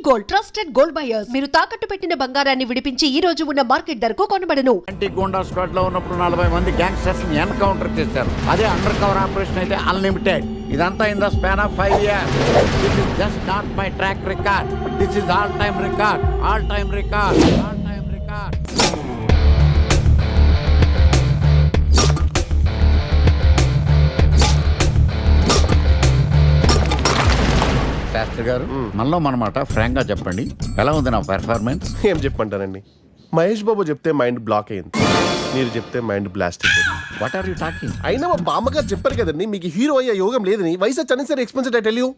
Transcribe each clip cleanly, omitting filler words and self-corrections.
Gold, trusted gold buyers. మీరు తాకట్టు పెట్టిన బంగారాన్ని విడిపించి ఈ రోజు ఉన్న మార్కెట్ ధరకు కొనబడను. యాంటీ గూండా స్క్వాడ్ లో ఉన్నప్పుడు 40 మంది గ్యాంగ్స్టర్స్ ని ఎన్కౌంటర్ చేశారు. అదే అండర్ కవర్ ఆపరేషన్ అయితే అన్లిమిటెడ్. ఇదంతా in the span of 5 years. This is just not my track record. This is all time record. All time record. All time record. Shastri garu, మనలో మనమాట Frank గా చెప్పండి, ఎలా ఉంది నా పెర్ఫార్మెన్స్? ఏం చెప్పంటానండి, మహేష్ బాబు చెప్తే మైండ్ బ్లాక్ అయింది, మీరు చెప్తే మైండ్ బ్లాస్ట్ అయిపోయింది. What are you talking? అయినా మా బామ్మగారు చెప్పారు కదండి మీకు హీరో అయ్యే యోగం లేదని. వయసు unnecessary expensive I tell you.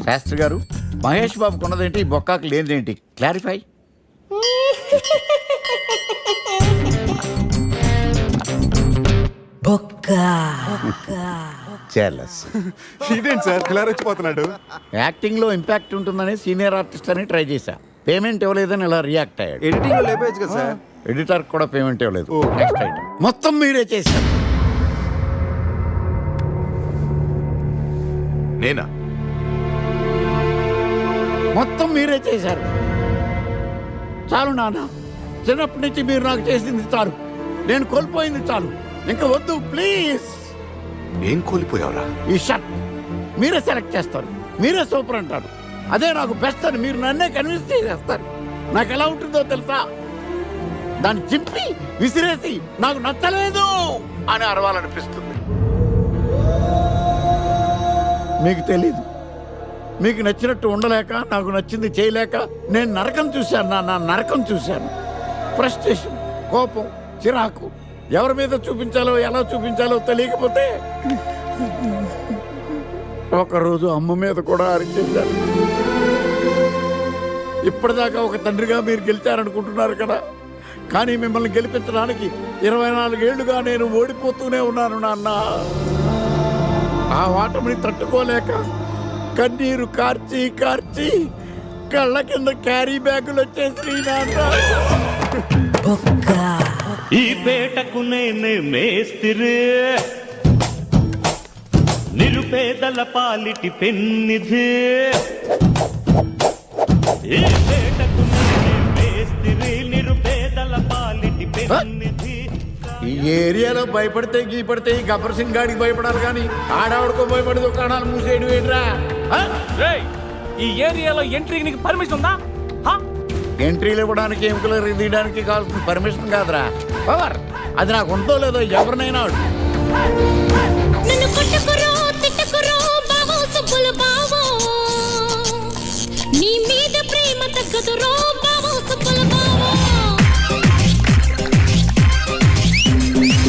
Shastri garu, Mahesh Babu కొన్నదేంటి, బొక్కాకు లేనిదేంటి? క్లారిఫై. ఇదేంటి సార్ ఇలా రెచ్చిపోతున్నాడు? యాక్టింగ్ లో ఇంపాక్ట్ ఉంటుందని సీనియర్ ఆర్టిస్ట్ అని ట్రై చేశా. పేమెంట్ ఇవ్వలేదని ఇలా రియాక్ట్ అయ్యాడు. ఎడిటింగ్ లో లేపేయచ్చు కదా సార్. ఎడిటర్ కూడా పేమెంట్ ఇవ్వలేదు. నెక్స్ట్ ఐటమ్ మొత్తం మీరే చేశారు. నేనా? మొత్తం మీరే చేశారు. చాలు నాన్న, చిన్నప్పటి నుంచి మీరు నాకు చేసింది చాలు, నేను కోల్పోయింది చాలు, ఇంకా వద్దు ప్లీజ్. ఏం కోల్పోయావురా? ఈ షర్ట్ మీరే సెలెక్ట్ చేస్తారు, మీరే సూపర్ అంటారు, అదే నాకు బెస్ట్ అని మీరు నన్నే కన్విన్స్ చేసేస్తారు. నాకు ఎలా ఉంటుందో తెలుసా? దాన్ని చింపి విసిరేసి నాకు నచ్చలేదు అని అరవాలనిపిస్తుంది. మీకు తెలీదు, మీకు నచ్చినట్టు ఉండలేక, నాకు నచ్చింది చేయలేక నేను నరకం చూశాను. నా నరకం చూశాను. ఫ్రస్ట్రేషన్, కోపం, చిరాకు, ఎవరి మీద చూపించాలో ఎలా చూపించాలో తెలియకపోతే ఒకరోజు అమ్మ మీద కూడా అరిచేశాను. ఇప్పటిదాకా ఒక తండ్రిగా మీరు గెలిచారనుకుంటున్నారు కదా, కానీ మిమ్మల్ని గెలిపించడానికి 24 ఏళ్లుగా నేను ఓడిపోతూనే ఉన్నాను నాన్న. ఆ ఓటమిని తట్టుకోలేక కన్నీరు కార్చి కార్చి కళ్ళ కింద క్యారీ బ్యాగులు వచ్చేసి నాన్న. ఈ పేటకు నేనే మేస్తిరి, నిరుపేదల పాలిటి పెన్నిధి. ఈ పేటకు నేనే మేస్తిరి, నిరుపేదల పాలిటి పెన్నిధి. ఈ ఏరియాలో భయపడితే గీపడితే ఈ గబ్బర్ సింగ్ గాడికి భయపడాలి, కానీ ఆడవాడుకో భయపడి దుకాణాలు మూసేయడం ఏంట్రా? ఈ ఏరియాలో ఎంట్రీకి నీకు పర్మిషన్ ఉందా? ఎంట్రీలు ఇవ్వడానికి, ఎముకలు తీయడానికి కావాల్సిన పర్మిషన్ కాదురా, పవర్. అది నాకు ఉందో లేదో ఎవరినైనా నీ మీద ప్రేమ తగ్గదురో బావో సుబ్బుల బావో.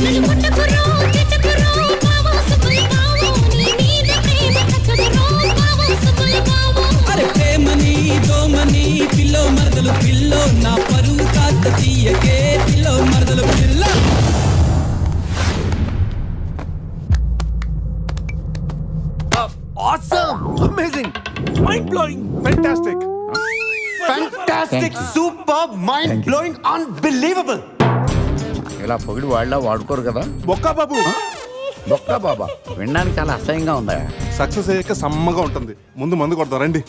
నన్ను కొట్టకురో తిట్టకురో బావో సుబ్బుల బావో. నీ మీద ప్రేమ తగ్గదురో బావో సుబ్బుల బావో. అరే ప్రేమని దోమని పిల్లో మరదలు పిల్లో, నా పరువు కాస్త తీయకే పిల్లో మరదలు పిల్ల. Awesome! Amazing! Mind-blowing! Fantastic! Fantastic! Superb! Mind-blowing! Unbelievable! ఇలా పొగిడి వాళ్ళ వాడుకోరు కదా. బొక్కా బాబు, బొక్కా బాబా వినడానికి చాలా అసహ్యంగా ఉందా? సక్సెస్ అయ్యాక సమ్మగా ఉంటుంది. ముందు మందు కొడతాం రండి.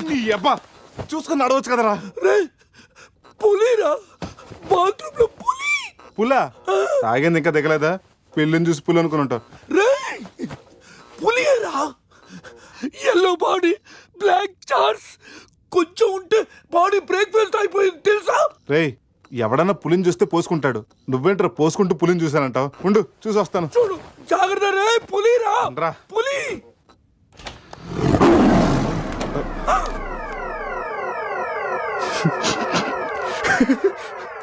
నీ అబ్బా చూసుకొని నడవచ్చు కదరా. పులిరా, బాత్రూమ్ లో పులి. పులా తాగింది ఇంకా దిగలేదా? పెళ్ళిని చూసి పులి అనుకుని ఉంటావు. పులిరా, ఎల్లో బాడీ, బ్లాక్ చార్స్, కొంచెం ఉంటే బాడీ బ్రేక్ ఫెయిల్ అయిపోయింది తెలుసా? రేయ్ ఎవడన్నా పులిని చూస్తే పోసుకుంటాడు, నువ్వేంట్రా పోసుకుంటూ పులిని చూసానంటావు? ఉండు చూసి వస్తాను. చూడు జాగ్రత్త రే, పులిరా రా. పులి.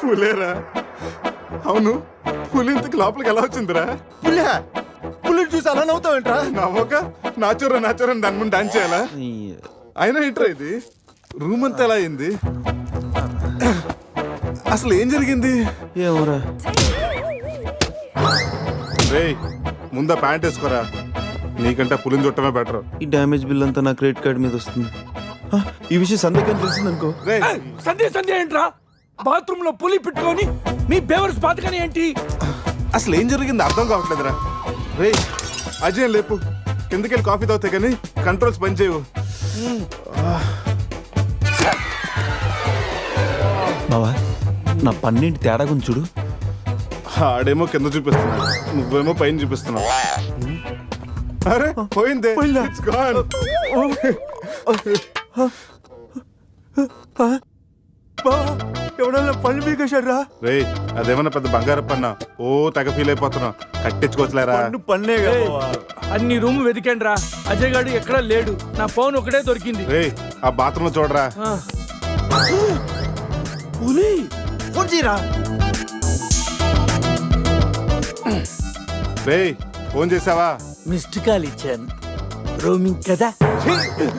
పులేరా? అవును, పులి ఇంతకు లోపలికి ఎలా వచ్చిందిరా? పులిని చూసి అలా నవ్వుతావేంట్రా? నవ్వక నాచురా దాని ముందు డాన్స్ చేయాలా? అయినా ఏంట్రా ఇది? రూమ్ అంతా ఎలా అయింది? అసలు ఏం జరిగింది? ఏమోరా. రేయ్ ముందా ప్యాంట్ వేసుకోరా, నీకంటే పులిని చుట్టమే బెటర్. ఈ డ్యామేజ్ బిల్ అంతా నా క్రెడిట్ కార్డ్ మీద వస్తుంది. ఈ విషయం సందేహం తెలిసింది అనుకో. రేయ్ సంధ్య ఏంట్రా? బాత్రూమ్ లో పులి పెట్టుకొని నీ బేవర్స్ బాతకని ఏంటి? అసలు ఏం జరిగింది అర్థం కావట్లేదురా. రేయ్ అజయ్ లేపు, కిందకెళ్ళి కాఫీ తాగుతాయి కానీ కంట్రోల్స్ పని చేయవు. బావా నా పన్నెండు తేడా గురించి చూడు. ఆడేమో కింద చూపిస్తున్నాడు, నువ్వేమో పైన చూపిస్తున్నావు. అరే పోయిందే. It's gone. ఎవడన్నా పని పీకేశారా? రేయ్ అదేమన్నా పెద్ద బంగారు పన్న, ఓ తెగ ఫీల్ అయిపోతున్నావు. కట్టించుకోవచ్చులేరా? పన్నే అన్ని రూమ్ వెతికండి రా, అజయ్ గాడు ఎక్కడా లేడు. నా ఫోన్ ఒకటే దొరికింది. రేయ్ ఆ బాత్రూమ్ లో చూడరా. పులి ఫోన్ చేయరా. రేయ్ ఫోన్ చేసావా? మిస్డ్ కాల్ ఇచ్చాను, రోమింగ్ కదా.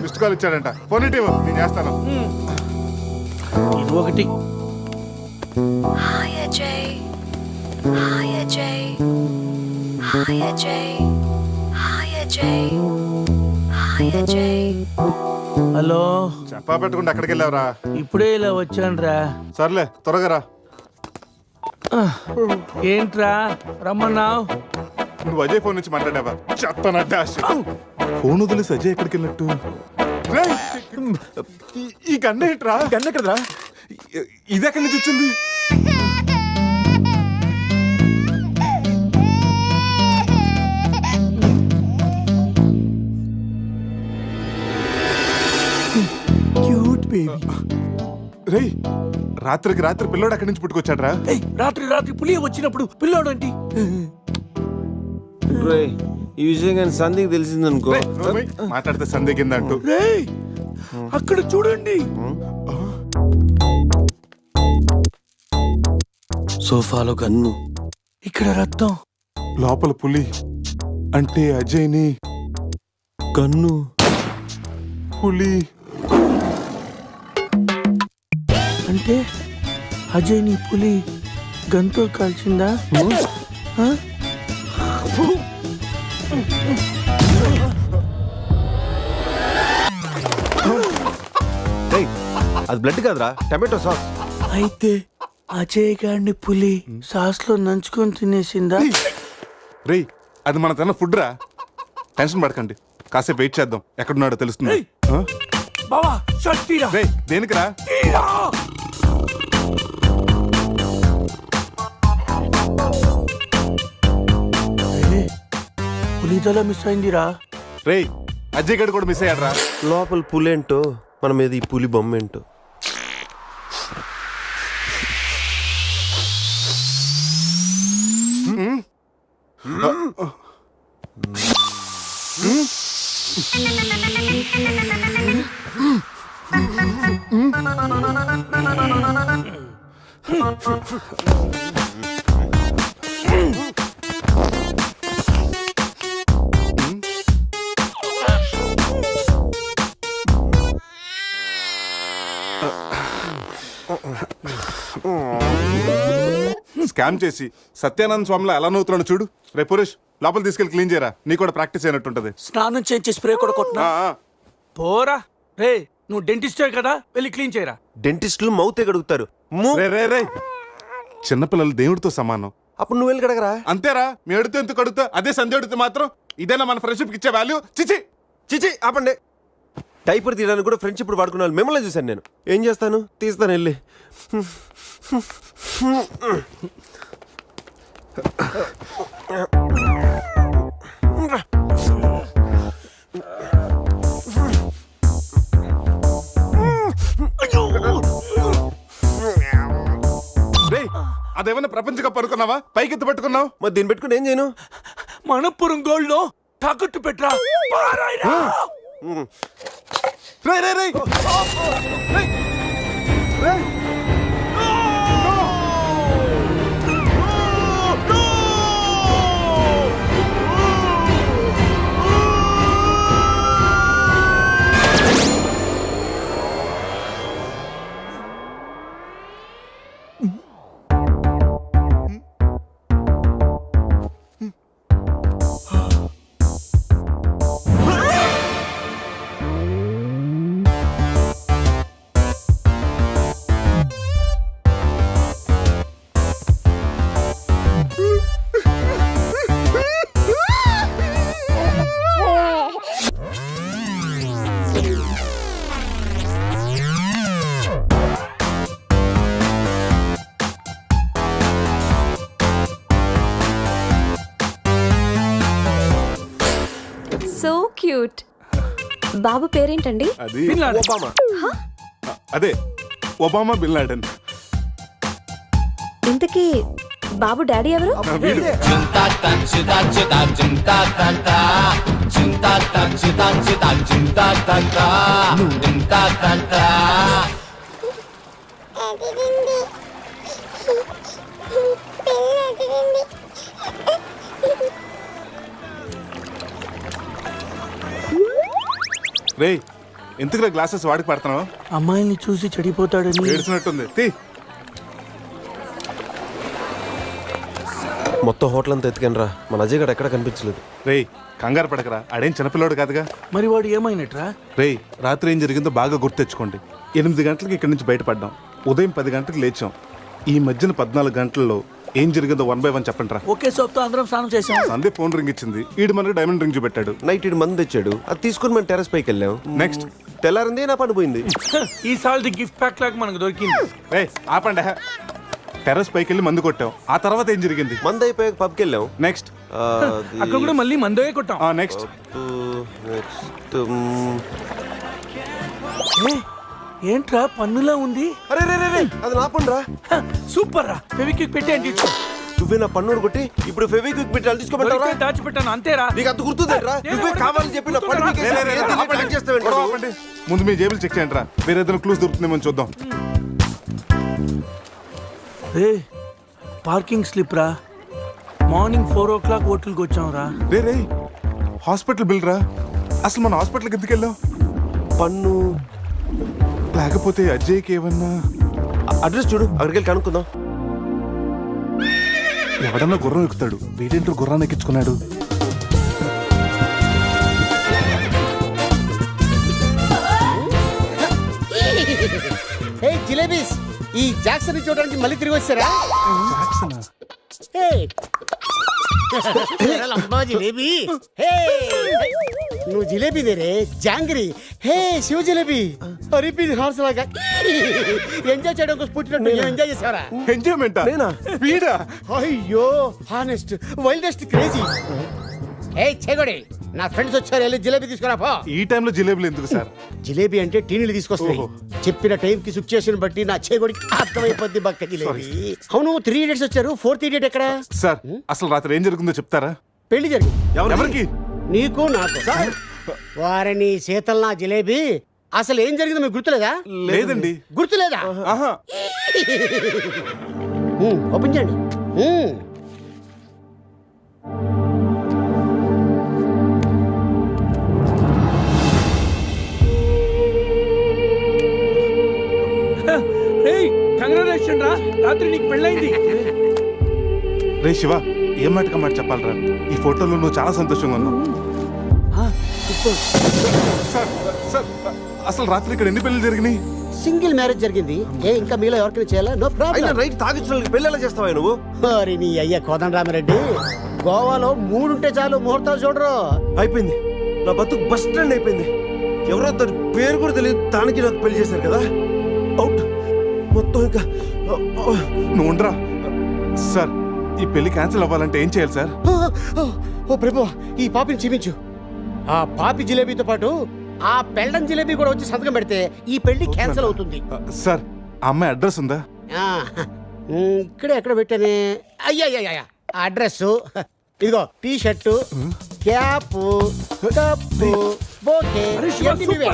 మిస్డ్ కాల్ ఇచ్చాడంట, ఫోన్ ఇటు ఇవ్వు, నేను చేస్తాను. ఇది ఒకటి. Hi Ajay. Hi Ajay. Hi Ajay. Hi Ajay. Hi Ajay. Hello, చెప్పా పెట్టుకుంటే అక్కడికి వెళ్ళావురా? ఇప్పుడే ఇలా వచ్చానురా. సర్లే త్వరగా రా. ఏంట్రా రమ్మన్నావు? నువ్వు అజయ్ ఫోన్ నుంచి మాట్లాడావా? చెప్తానంటే ఫోన్ వదిలేసి అజయ్ ఎక్కడికి వెళ్ళినట్టు? రేయ్, ఈ గన్న ఏంట్రా? గన్న ఎక్కడరా? ఇది ఎక్కడి నుంచి వచ్చింది? Cute baby. రేయ్ రాత్రికి రాత్రి పిల్లోడు అక్కడి నుంచి పుట్టుకొచ్చాడ్రా? రాత్రి పులి వచ్చినప్పుడు పిల్లోడు ఏంటి? రే ఈ విషయం కానీ సందేహం తెలిసిందనుకో. రేయ్, రోమయ్, మాట్లాడితే సందే కింద అంటూ. రేయ్ అక్కడ చూడండి. సోఫాలో గన్ను, ఇక్కడ రక్తం. లోపల పులి అంటే అజయ్ని గన్ను, పులి అంటే అజయ్ ని పులి గంతో కాల్చిందా? ఆ? రేయ్ అది బ్లడ్ కాదురా, టమాటో సాస్. అయితే అజయ్ గారిని పులి సాస్ లో నంచుకొని తినేసిందా? రేయ్ అది మన తన ఫుడ్ రా, టెన్షన్ పడకండి, కాసేపు వెయిట్ చేద్దాం, ఎక్కడున్నాడో తెలుస్తుంది. బావా షర్ట్ తీరా. రేయ్ దేనికిరా? తీరా. పులి తల మిస్ అయిందిరా. రేయ్ అజయ్ గడు కూడా మిస్ అయ్యాడ్రా. లోపల పులేంటో మన మీద ఈ పులి బొమ్మ ఏంటో. స్కామ్ చేసి సత్యానంద స్వామిలో ఎలా నవ్వుతున్నాడు చూడు. రే పురేష్ లోపల తీసుకెళ్ళి క్లీన్ చేయరా, నీ కూడా ప్రాక్టీస్ అయినట్టుంటది. స్నానం చేయించి స్ప్రే కూడా కొట్టినా పోరా. రే నువ్వు డెంటిస్టే కదా, వెళ్ళి క్లీన్ చేయరా. డెంటిస్టులు మౌతే గడుగుతారు. రే రే రే చిన్నపిల్లలు దేవుడితో సమానం. అప్పుడు నువ్వు వెళ్ళి కడగరా. అంతేరా, మీ అడిగితే ఎందుకు అడుగుతా, అదే సంధ్య అడిగితే మాత్రం ఇదేనా మన ఫ్రెండ్షిప్ ఇచ్చే వాల్యూ? చిచి చిచి ఆపండి. డైపర్ తీయడానికి కూడా ఫ్రెండ్స్ ఇప్పుడు వాడుకున్నాను. మిమ్మల్ని చూశాను నేను. ఏం చేస్తాను, తీస్తాను వెళ్ళి. ఏమైనా ప్రపంచ కప్ అనుకున్నావా? పైకి ఎత్తి పట్టుకున్నావు. మరి దీన్ని పెట్టుకుని ఏం చేయను? మనపురం గోల్డ్ లో తాకట్టు పెట్టరా. పారాయిరా. రేయ్ రేయ్ రేయ్ రేయ్ రేయ్. So cute. బాబు పేరేంటండి? అది బిన్ లాడెన్. ఒబామా. అదే ఒబామా బిన్ లాడెన్. ఇంతకీ బాబు డాడీ ఎవరు? వీడు. రేయ్ ఎందుకురా గ్లాసెస్ వాడికి పడుతున్నావు? అమ్మాయిల్ని చూసి చెడిపోతాడని. ఏడ్చినట్టుంది. తీ. మొత్తం హోటల్ అంతా ఎత్తుకాను రా, మన అజయ్ గడ ఎక్కడ కనిపించలేదు. రేయ్ కంగారు పడకరా, ఆడేం చిన్నపిల్లోడు కాదుగా. మరి వాడు ఏమైనట్రా? రేయ్ రాత్రి ఏం జరిగిందో బాగా గుర్తెచ్చుకోండి. 8 గంటలకు ఇక్కడి నుంచి బయటపడ్డాం. ఉదయం 10 గంటలకు లేచాం. ఈ మధ్యన 14 గంటల్లో ఏం జరిగిందో 1 by 1 చెప్పండి రా. ఒకే సోప్తో అందరం స్నానం చేసాం. సందే ఫోన్ రింగ్ ఇచ్చింది. ఈడు మనకి డైమండ్ రింగ్ చూపెట్టాడు. నైట్ ఇటు మంది తెచ్చాడు, అది తీసుకుని మనం టెర్రస్ పైకి వెళ్ళాం. నెక్స్ట్ తెల్లారింది నా పని పోయింది. ఈ సాల్ది గిఫ్ట్ ప్యాక్ లాగా మనకు దొరికింది. రేయ్ ఆపండి. టెర్రస్ పైకి వెళ్ళి మందు కొట్టాం. ఆ తర్వాత ఏం జరిగింది? మంది అయిపోయాక పబ్కి వెళ్ళాం. నెక్స్ట్ అక్కడ కూడా మళ్ళీ మందోయే కొట్టాం. నెక్స్ట్ నెక్స్ట్ ఏంట్రా పన్నులా ఉంది? అరే రే రే రే, అది నా పని రా. సూపర్ రా. ఫెవిక్విక్ పెట్టి అంటే నువ్వే నా పన్నుడు కొట్టి ఇప్పుడు ఫెవిక్విక్ పెట్టి తీసుకోమంటావా? దాచిపెట్టాను అంతేరా. నీకు అంత గుర్తుందేట్రా? నువ్వే కావాలని చెప్పి నా పన్ను పీకేసి delete చేస్తావేంటి గొడవ నువ్వు? ఆపండి. ముందు మీ జేబులు చెక్ చేయండి రా. వేరే ఏదైనా క్లూస్ దొరుకుతుందేమో చూద్దాం. పార్కింగ్ స్లిప్ రా. మార్నింగ్ 4 o'clock హోటల్కి వచ్చాం రా. రే హాస్పిటల్ బిల్ రా. అసలు మన హాస్పిటల్కి ఎందుకు వెళ్ళాం? పన్ను లేకపోతే అజయ్కి ఏమన్నా అడ్రస్ చూడు, అక్కడికి వెళ్ళి కనుక్కుందాం. ఎవడన్నా గుర్రం ఎక్కుతాడు, వీడేంటో గుర్రాన్ని ఎక్కించుకున్నాడు. జిలేబీస్, ఈ జాక్సన్ చూడడానికి మళ్ళీ తిరిగి వచ్చారా? జిలేబీ, నువ్వు జిలేబీ దేరే జాంగ్రీ. హే శివ జిలేబీ, రిపీట్ హార్స్ లాగా ఎంజాయ్ చేయడం కోసం పుట్టినట్టు ఎంజాయ్ చేసావరా? ఎంజాయ్మెంట్ నేనా? వీడా? అయ్యో హానెస్ట్ వైల్డెస్ట్ క్రేజీ. ఏ చెగొడి, నా ఫ్రెండ్స్ వచ్చారు, వెళ్ళి జిలేబీ తీసుకురా పో. ఈ టైంలో జిలేబులు ఎందుకు సార్? జిలేబీ అంటే టీనీలు తీసుకొస్తాయి. ఓహో. చెప్పిన టైం కి సిచ్యుయేషన్ బట్టి నా చేగొడికి అర్థమైపోద్ది బక్క జిలేబీ. అవును 3 idiots వచ్చారు, 4th idiot ఎక్కడ? సార్ అసలు రాత్రి ఏం జరుగుతుందో చెప్తారా? పెళ్లి జరిగింది. ఎవరికి? నీకు నాకు. వారిని శీతల్ నా జిలేబీ. అసలు ఏం జరిగిందో మీకు గుర్తులేదా? లేదండి. గుర్తులేదా? ఆహా. ఓపెన్ చేయండి. కంగ్రాచులేషన్ రా, రాత్రి నీకు పెళ్ళైంది. రే శివ, ఏం మాటగా మాట చెప్పాలరా? ఈ ఫోటోలో నువ్వు చాలా సంతోషంగా ఉన్నావు. సార్ సార్ అసలు రాత్రి ఇక్కడ ఎన్ని పెళ్లి జరిగినాయి? సింగిల్ మ్యారేజ్ జరిగింది. ఇంకా మీలో ఎవరికైనా చేయాలా? నో అయినా ప్రాబ్లం. రైట్ తాగించిన పెళ్ళి ఎలా చేస్తావా నువ్వు? మరి నీ అయ్య కోదండరామిరెడ్డి, గోవాలో 3 ఉంటే చాలు ముహూర్తాలు చూడరు. అయిపోయింది, నా బతుకు బస్ స్టాండ్ అయిపోయింది. ఎవరో తన పేరు కూడా తెలియదు, దానికి నాకు పెళ్లి చేశారు కదా. అవుట్ మొత్తం. ఇంకా నువ్వు ఉండరా. సార్ ఈ పెళ్లి క్యాన్సిల్ అవ్వాలంటే ఏం చేయాలి సార్? ఓ ప్రభు, ఈ పాపిని క్షమించు. ఆ పాపి జిలేబీతో పాటు ఆ పెళ్ళం జిలేబీ కూడా వచ్చి సంతకం పెడితే ఈ పెళ్లి క్యాన్సిల్ అవుతుంది. సార్ ఆ అమ్మాయి అడ్రస్ ఉందా? ఆ, ఇక్కడే ఎక్కడ పెట్టానే అయ్యా అడ్రస్ ఇదిగో T shirt cap cup bouquet ఇవన్నీ నువ్వే.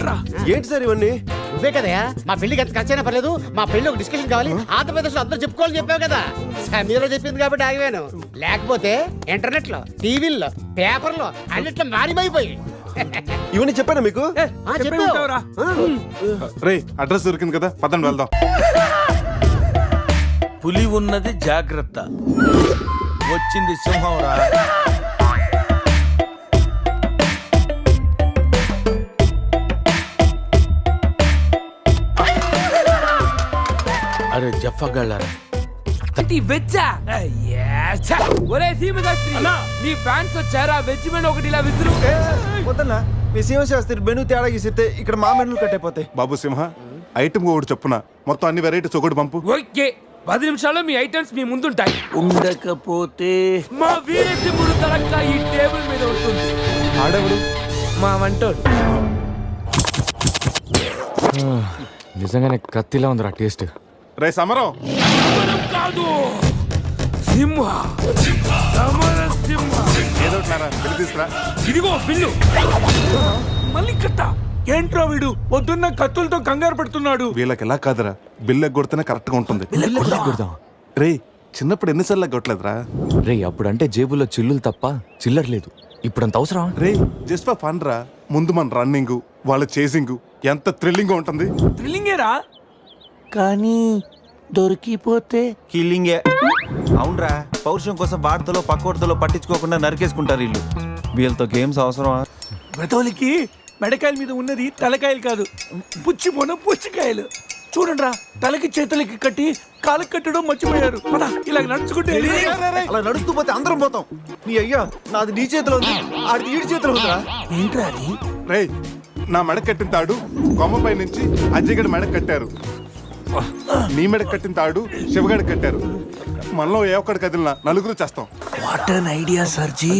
ఏంటి సార్ ఇవన్నీ? నువ్వే కదయా మా పెళ్లికి ఎంత ఖర్చైనా పర్లేదు మా పెళ్లి ఒక డిస్కషన్ కావాలి ఆంధ్రప్రదేశ్ లో అందరూ చెప్పుకోవాలని చెప్పావు కదా సమీరలో చెప్పింది కాబట్టి ఆగిపోయాను లేకపోతే ఇంటర్నెట్ లో టీవీల్లో పేపర్లో అన్నిట్లో మారిమైపోయి ఇవన్నీ చెప్పానా మీకు? ఉంటావురా? రే అడ్రస్ దొరికింది కదా, పదండి వెళ్దాం. పులి ఉన్నది జాగ్రత్త, వచ్చింది సింహం రా. అరే జఫగళ్ళరా వెజ్జా ఒరే సీమశాస్త్రి నీ ఫ్యాన్స్ వచ్చారా? వెజ్ మెను ఒకటి ఇలా విసురు. వద్దన్నా, మీ శివశాస్త్రి మెను తేడా గీసితే ఇక్కడ మా మెనూలు కట్టయిపోతాయి. బాబు సింహ, ఐటమ్ ఒకటి చెప్పున మొత్తం అన్ని వెరైటీస్ ఒకటి పంపు. ఓకే, 10 నిమిషాల్లో మీ ఐటమ్స్ మీ ముందుంటాయి. ఉండకపోతే మా వీరసింహుడు తలక్క ఈ టేబుల్ మీద ఉంటుంది. ఆడెవడు? మా వంటోడు. నిజంగానే కత్తిలా ఉందిరా టేస్ట్. రే సమరం. కాదు సింహ, సమర సింహ. ఏదో బిల్లు తీసుకురా. ఇదిగో బిల్లు. మళ్ళీ కట్ట. ఏంట్రా వీడు పొద్దున్న కత్తులతో కంగారు పెడుతున్నాడు. వీళ్ళకి ఎలా కాదురా, బిల్లు ఎగ్గొడితేనే కరెక్ట్ గా ఉంటుంది. రే చిన్నప్పుడు ఎన్నిసార్లు ఎగ్గొట్టలేదురా? రే అప్పుడంటే జేబులో చిల్లులు తప్ప చిల్లర లేదు. ఇప్పుడంత అవసరం? రే జస్ట్ ఫర్ ఫన్ రా. ముందు మన రన్నింగ్, వాళ్ళ చేసింగ్ ఎంత థ్రిల్లింగ్ గా ఉంటుంది. థ్రిల్లింగేరా, కానీ దొరికిపోతే కిల్లింగే. అవునరా, పౌరుషం కోసం వార్తలో పక్కోడతలో పట్టించుకోకుండా నరికేసుకుంటారు వీళ్ళు. వీళ్ళతో గేమ్స్ అవసరమా? బ్రతోలికి మెడకాయల మీద ఉన్నది తలకాయలు కాదు, పుచ్చిపోన పుచ్చికాయలు. చూడండిరా, తలకి చేతులకి కట్టి కాళ్ళకి కట్టడం మర్చిపోయారు. పద ఇలా నడుచుకుంటే అలా నడుస్తూ పోతే అందరం పోతాం. నీ అయ్యా నాది నీ చేతిలో ఉంది, ఆడిది ఈడి చేతిలో ఉందిరా. ఏంట్రా అది? రే నా మెడ కట్టిన తాడు కొమ్మపై నుంచి అజయగడ మెడ కట్టారు. నీ మెడ కట్టిన తాడు శివగడ కట్టారు. మనలో ఏ ఒక్కడి కదిలినా నలుగురు చేస్తాం. What an idea sir ji.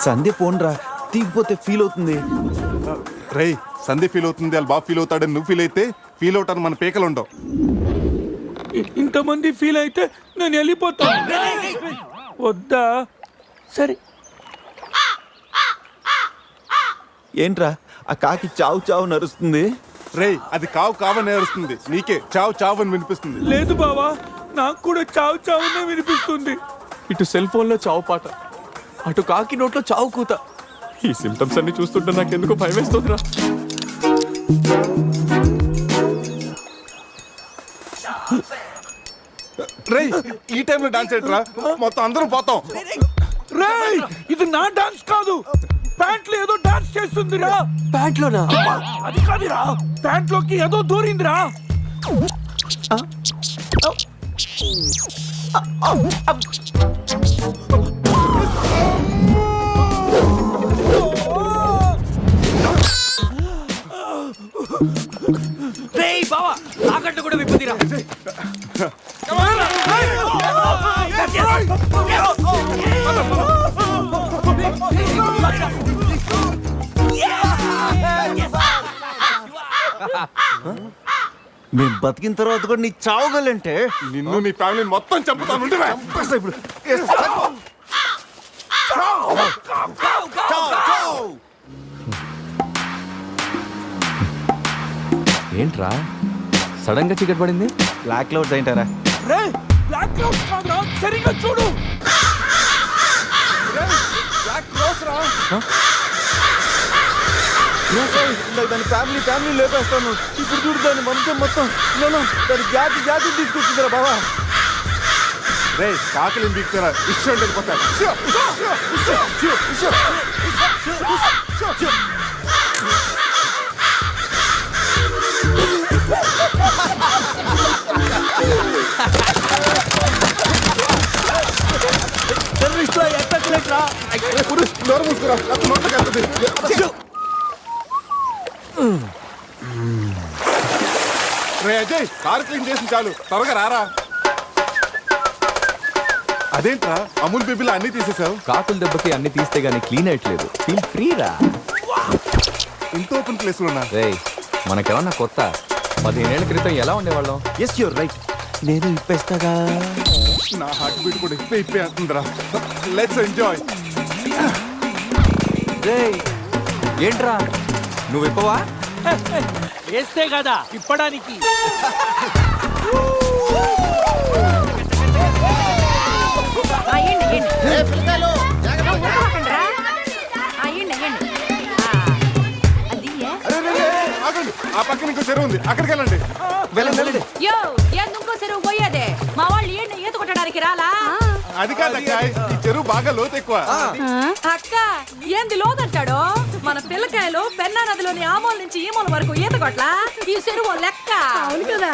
Sandhya పోన్రా, తీగిపోతే ఫీల్ అవుతుంది. రే సంధి ఫీల్ అవుతుంది, వాళ్ళు బాగా ఫీల్ అవుతాడని నువ్వు ఫీల్ అయితే ఫీల్ అవుతాను మన పేకలు ఉండవు. ఇంతమంది ఫీల్ అయితే నేను వెళ్ళిపోతా. వద్దా? సరే. ఏంట్రా ఆ కాకి చావు చావు నరుస్తుంది? రే అది కావు కావని నేరుస్తుంది, నీకే చావు చావు అని వినిపిస్తుంది. లేదు బావా, నాకు కూడా చావు చావునే వినిపిస్తుంది. ఇటు సెల్ ఫోన్ లో చావు పాట, అటు కాకి నోట్లో చావు కూత. ఈ సిమ్టమ్స్ అన్ని చూస్తుంటే నాకెందుకో భయం వేస్తుందిరా. రే ఈ టైంలో డాన్స్ ఏంట్రా, మొత్తం అందరం పోతాం. రేయ్, ఇది నా డాన్స్ కాదు, ప్యాంట్ లో ఏదో డాన్స్ చేస్తుందిరా. ప్యాంట్ లోనా? అది కాదురా, ప్యాంట్ లోకి ఏదో దూరిందిరా. రేయ్ బావా, తాకట్టు కూడా విప్పుదిరా. మేము బతికిన తర్వాత కూడా నీ చావుగలంటే నిన్ను నీ ఫ్యామిలీ మొత్తం చంపుతాను. ఉండురా. ఇప్పుడు ఏంట్రా సడన్ గా చీకటి పడింది? బ్లాక్ క్లౌడ్స్ ఏంటారా? రేయ్, బ్లాక్ క్లౌడ్స్ కాదురా, సరిగ్గా చూడు. దాని ఫ్యామిలీ ఫ్యామిలీ లేపేస్తాను. ఇప్పుడు చూడు దాని వంశం మొత్తం దాని జాతి జాతి తీసుకొచ్చిందిరా బాబా. రే కాకలి దిగుతారా, ఇష్టం వెళ్ళిపోతారు. రే అజయ్, కారు క్లీన్ చేసి చాలు, త్వరగా రారా. అదేంట్రా అమూల్ బేబీలో అన్ని తీసేసావు? కాకుల దెబ్బకి అన్ని తీస్తే గానీ క్లీన్ అయ్యట్లేదు. ఫీల్ ఫ్రీ రా. ఇంత ఓపెన్ ప్లేస్ లో ఉన్నా. రేయ్ మనకేమన్నా కొత్త? 15 ఏళ్ల క్రితం ఎలా ఉండేవాళ్ళం? Yes you're right. నేను ఇప్పేస్తాగా. నా హార్ట్ బీట్ కూడా ఇప్పే అంటుందిరా. Let's enjoy. ఏంట్రా నువ్వు ఇప్పవా? వేస్తే కదా ఇప్పడానికి. ఆగండి, ఆ పక్కన ఇంకో చెరువు ఉంది, అక్కడికి వెళ్ళండి. వెళ్ళండి. ఎందుకో చెరువు పోయేదే మా వాళ్ళు ఈత కొట్టడానికి రాలా? అది కాదక్క, ఈ చెరువు బాగా లోతు ఎక్కువ. అక్క ఏంది లోదంటాడు? మన పిల్లకాయలు పెన్నా నదిలోని ఆ మూల నుంచి ఈ మూల వరకు ఈత కొట్లా? ఈ చెరువు లెక్క. అవును కదా.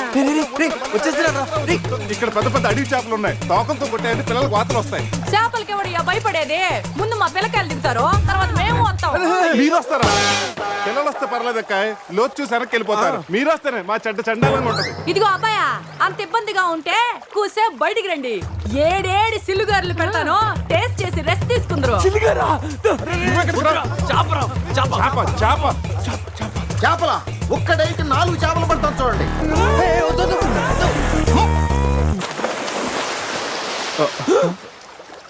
ఇక్కడ పెద్ద పెద్ద అడవి చేపలు ఉన్నాయి, తోకంతో కొట్టాయని పిల్లలకు వాతలు వస్తాయి. చేపలకి ఎవడు భయపడేది? ముందు మా పిల్లకాయలు దిగుతారు, తర్వాత మేము వస్తాం. మీరు వస్తారా? పిల్లలు వస్తే పర్లేదక్క, లోతు చూసి వెనక్కి వెళ్ళిపోతారు. మీరు వస్తేనే మా చెడ్డ చండాలంగా ఉంటది. ఇదిగో అబ్బాయా, అంత ఇబ్బందిగా ఉంటే కూసే బయటికి రండి. ఏడేడి సిల్లుగారులు పెడతాను, టేస్ట్ చేసి రెస్ట్ తీసుకుందరు. చేపల ఒక్కడైతే 4 చేపలు పడతాం చూడండి.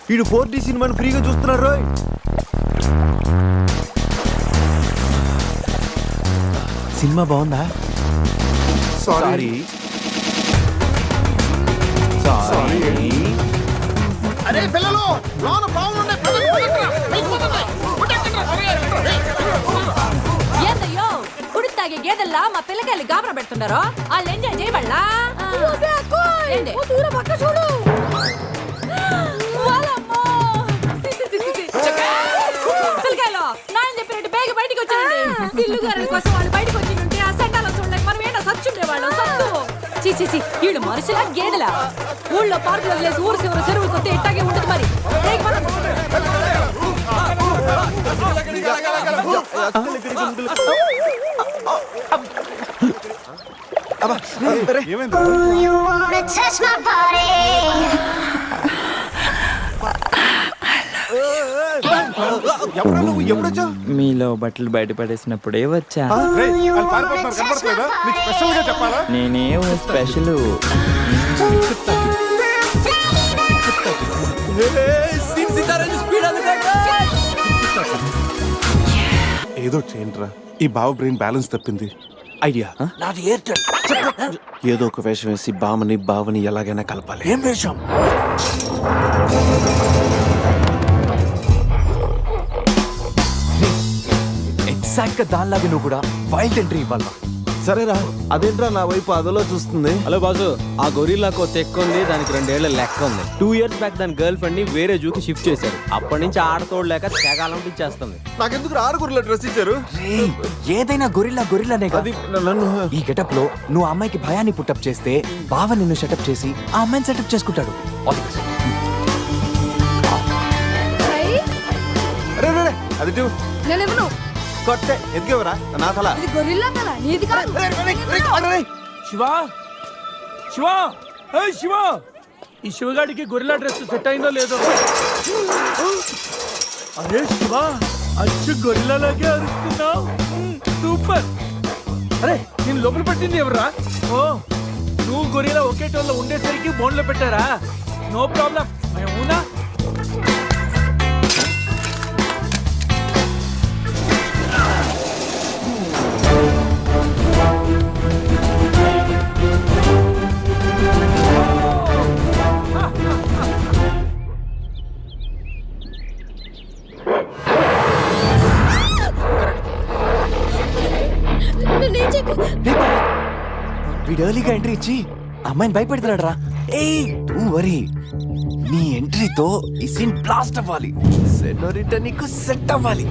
వీడు 4D సినిమాని ఫ్రీగా చూస్తున్నారు. సినిమా బాగుందా? సారీ. అరే పిల్లలు, లోన బాగుండే ఏందయ్యో కుడి తాగే గేదెల్లా మా పిల్లకాయలు గాబరా పెడుతున్నారు. వాళ్ళు ఎంజాయ్ చేయబడలా? పిల్లకాయలు నాయన చెప్పినట్టు బేగ బయటికి వచ్చేయండి. సిల్లుగారుల కోసం వాళ్ళు బయటకు వచ్చి ఉంటే ఆ సెంటాలో చూడలేక మనం ఏంటో సచ్చుండేవాళ్ళు. సత్తు చీచి వీళ్ళు మనుషులా గేదెలా? ఊళ్ళో పార్కులు వదిలేసి ఊరు చివర చెరువులు కొత్త ఇట్టాగే ఉంటుంది మరి. ఏమైంది? మీలో బట్టలు బయట పడేసినప్పుడే వచ్చా. కనపడట్లేదా? నీకు స్పెషల్ గా చెప్పాలా? నేనే స్పెషల్. ఏదో చేయండిరా, ఈ బావ బ్రెయిన్ బ్యాలెన్స్ తప్పింది. ఐడియా, నాది ఎయిర్టెల్. ఏదో ఒక వేషం వేసి బావని ఎలాగైనా కలపాలి. ఏం వేషం? ఎగ్జాక్ట్ గా దానిలాగా నువ్వు కూడా వైల్డ్ ఎంట్రీ ఇవ్వాలి. సరేరా, అదేంట్రా నా వైపు అదలో చూస్తుంది. హలో బాసు, ఆ గొరిల్లాకో తెక్క ఉంది, దానికి 2 ఏళ్ల లెక్క ఉంది. 2 years బ్యాక్ దాని గర్ల్ ఫ్రెండ్ ని వేరే జూకి షిఫ్ట్ చేశారు. అప్పటి నుంచి ఆడతోడలేక తెగాలంటించేస్తుంది. నాకెందుకు 6 గొర్రెల డ్రెస్ ఇచ్చారు? ఏదైనా గొరిల్లానే అది నన్ను ఈ గెటప్ లో నువ్వు అమ్మాయికి భయాన్ని పుట్టప్ చేస్తే బావ నిన్ను సెటప్ చేసి ఆ అమ్మాయిని సెటప్ చేసుకుంటాడు. అది కొట్టే ఎదిగేవరా నా తల. శివా శివా శివా, ఈ శివగాడికి గొరిల్లా డ్రెస్ సెట్ అయిందో లేదో. అరే శివా, అచ్చు గొరిల్లాలాగే అరుస్తున్నావు. సూపర్. అరే నేను లోపల పట్టింది ఎవర్రా? ఓ, నువ్వు గొరిల్లా ఒకే టోన్లో ఉండేసరికి బోన్లో పెట్టారా? No problem. అవునా? వీడు ఎర్లీగా ఎంట్రీ ఇచ్చి అమ్మాయిని భయపెడుతున్నాడు రా. ఏయ్ డోంట్ వరీ, నీ ఎంట్రీతో ఈ సీన్ బ్లాస్ట్ అవ్వాలి. సెనోరిటా నీకు సెట్ అవ్వాలి.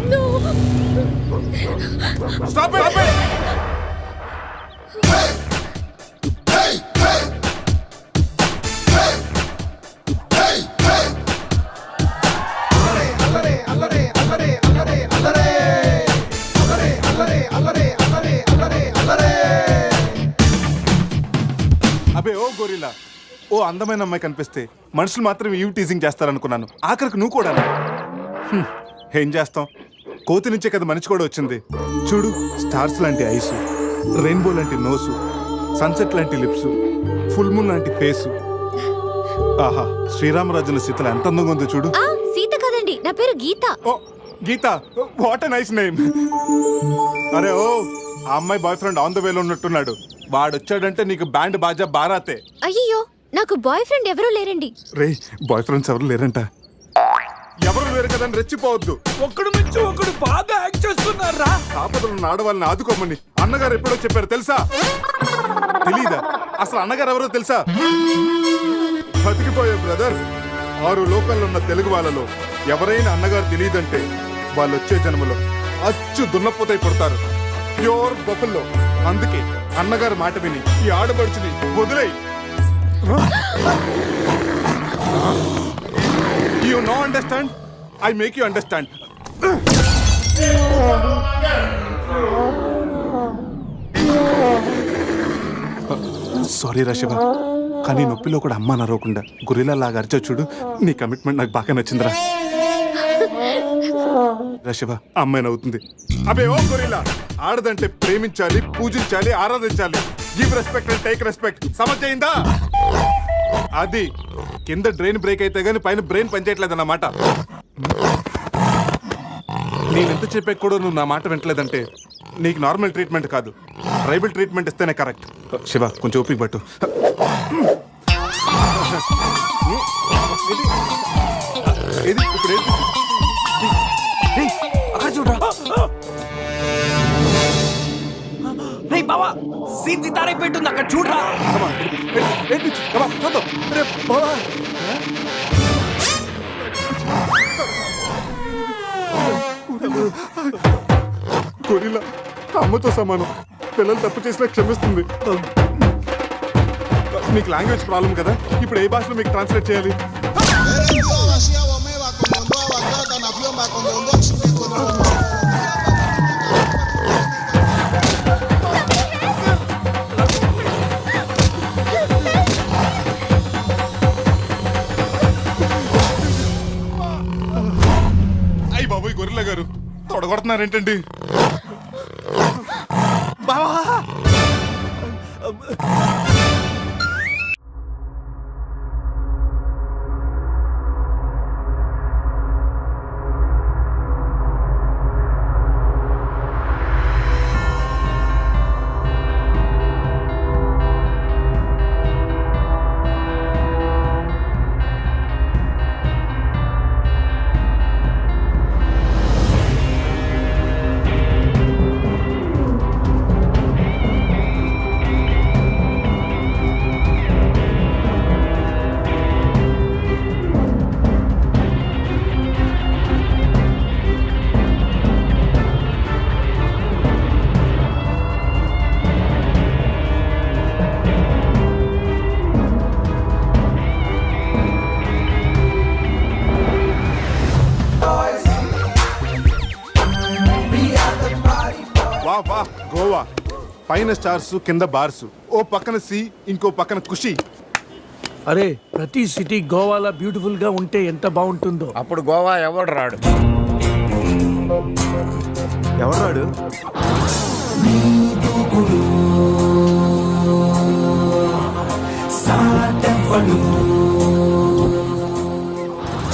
Stop it! అబే ఓ గొరిల్లా, ఓ అందమైన అమ్మాయి కనిపిస్తే మనుషులు మాత్రం ఈవ్ టీజింగ్ చేస్తారనుకున్నాను. ఆఖరికి నువ్వు కూడా. ఏం చేస్తాం, కోతి నుంచే కదా మనిషి కూడా వచ్చింది. చూడు, స్టార్స్ లాంటి ఐసు, రెయిన్బో లాంటి నోసు, సన్సెట్ లాంటి లిప్స్, ఫుల్ మూన్ లాంటి ఫేసు. ఆహా, శ్రీరామరాజుల సీతలు ఎంత అందంగా ఉందో చూడు. సీత కదండి, నా పేరు గీత. ఓ గీత, వాట్ ఎ నైస్ నేమ్. అరే ఓ, ఆ అమ్మాయి బాయ్ ఫ్రెండ్ ఆన్ ద వేలో ఉన్నట్టున్నాడు. వాడు వచ్చాడంటే నీకు బ్యాండ్ బాజా బారాతే. అయ్యో, నాకు బాయ్ ఫ్రెండ్ ఎవరూ లేరండి. రే, బాయ్ ఫ్రెండ్స్ ఎవరు లేరంట. ఎవరు లేరు కదా అని రెచ్చిపోవద్దు. ఒకడు మించి ఒకడు బాగా యాక్ట్ చేస్తున్నారా. ఆపదలు ఉన్న ఆడవాళ్ళని ఆదుకోమని అన్నగారు ఎప్పుడో చెప్పారు తెలుసా? తెలీదా? అసలు అన్నగారు ఎవరో తెలుసా? బతికిపోయే బ్రదర్, 6 లోకల్లో ఉన్న తెలుగు వాళ్ళలో ఎవరైనా అన్నగారు తెలియదంటే వాళ్ళు వచ్చే జన్మలో అచ్చు దున్నపోతై పుడతారు. ప్యూర్ బొఫల్లో. అందుకే అన్నగారు మాట విని ఈ ఆడపడుచుని వదిలేయి. You no understand? I make you understand. Sorry రా శివ, కానీ నొప్పిలో కూడా అమ్మ నరవకుండా గురిలా లాగా అరిచా చూడు. నీ కమిట్మెంట్ నాకు బాగా నచ్చిందిరా. రా శివ, అమ్మాయి నవ్వుతుంది. అబే ఓ గొరిలా, ఆడదంటే ప్రేమించాలి, పూజించాలి, ఆరాధించాలి. Give respect and take respect. సమర్థయిందా? అది కింద డ్రైన్ బ్రేక్ అయితే గానీ పైన బ్రెయిన్ పనిచేయట్లేదు అన్నమాట. నేనెంత చెప్పే కూడా నువ్వు నా మాట వింటలేదంటే నీకు నార్మల్ ట్రీట్మెంట్ కాదు, ట్రైబల్ ట్రీట్మెంట్ ఇస్తేనే కరెక్ట్. శివ, కొంచెం ఓపిక పట్టు. ఇది ఇప్పుడు అక్కడ చూడరా. రే బావా, సీన్ సితారైపోయింటుంది, అక్కడ చూడరా. చూద్దాం. గొరిల్లా అమ్మతో సమానం. పిల్లలు తప్పు చేసినా క్షమిస్తుంది. మీకు లాంగ్వేజ్ ప్రాబ్లం కదా, ఇప్పుడు ఏ భాషలో మీకు ట్రాన్స్లేట్ చేయాలి? అయ్యి బాబోయ్, గొరిల్లా గారు తొడగొడుతున్నారేంటండి? బావా, వా వా గోవా, పైన స్టార్స్ కింద బార్స్, ఓ పక్కన సి ఇంకో పక్కన ఖుషి. అరే, ప్రతి సిటీ గోవాలో బ్యూటిఫుల్ గా ఉంటే ఎంత బాగుంటుందో. అప్పుడు గోవా ఎవడు రాడు. ఎవరు రాడు?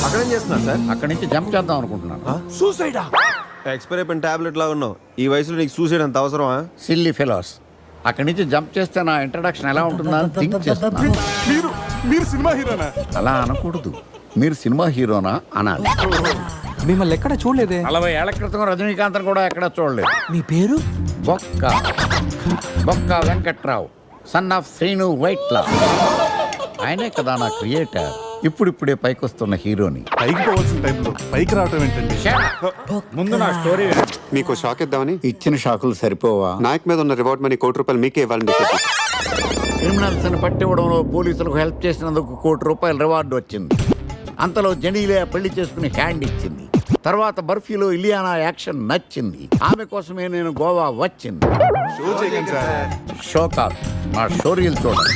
అక్కడేం చేస్తున్నారు సార్? అక్కడి నుంచి జంప్ చేద్దాం అనుకుంటున్నాను. సూసైడా? ఎక్స్పైర్ అయిపోయిన టాబ్లెట్ లాగా ఉన్నావు. ఈ వయసులో నీకు సూసైడ్ అంత అవసరమా? Silly fellows. అక్కడి నుంచి జంప్ చేస్తే నా ఇంట్రడక్షన్ ఎలా ఉంటుందా అని థింక్ చేస్తున్నాను. మీరు సినిమా హీరోనా? అలా అనకూడదు, మీరు సినిమా హీరోనా అనాలి. మిమ్మల్ని ఎక్కడ చూడలేదే. 40 ఏళ్ల క్రితం రజనీకాంత్ కూడా ఎక్కడ చూడలేదు. మీ పేరు? బొక్క వెంకట్రావు, సన్ ఆఫ్ శ్రీను వైట్లా. ఆయనే కదా నా క్రియేటర్. ఇప్పుడిప్పుడే పైకి వస్తున్న హీరోని. పైకి పోవాల్సిన టైంలో పైకి రావటం ఏంటండి? ముందు నా స్టోరీ వినండి. మీకు షాక్ ఇద్దామని. ఇచ్చిన షాకులు సరిపోవా? నాయక్ మీద ఉన్న రివార్డ్ మనీ ₹1 మీకే ఇవ్వాలని డిసైడ్. క్రిమినల్స్ ని పట్టివ్వడంలో పోలీసులకు హెల్ప్ చేసినందుకు ₹1 రివార్డు వచ్చింది. అంతలో జనీలే పెళ్లి చేసుకుని హ్యాండ్ ఇచ్చింది. తర్వాత బర్ఫీలో ఇలియానా యాక్షన్ నచ్చింది. ఆమె కోసమే నేను గోవా వచ్చింది. షో చేయకండి సార్. షో కాదు, నా స్టోరీలు చూడండి.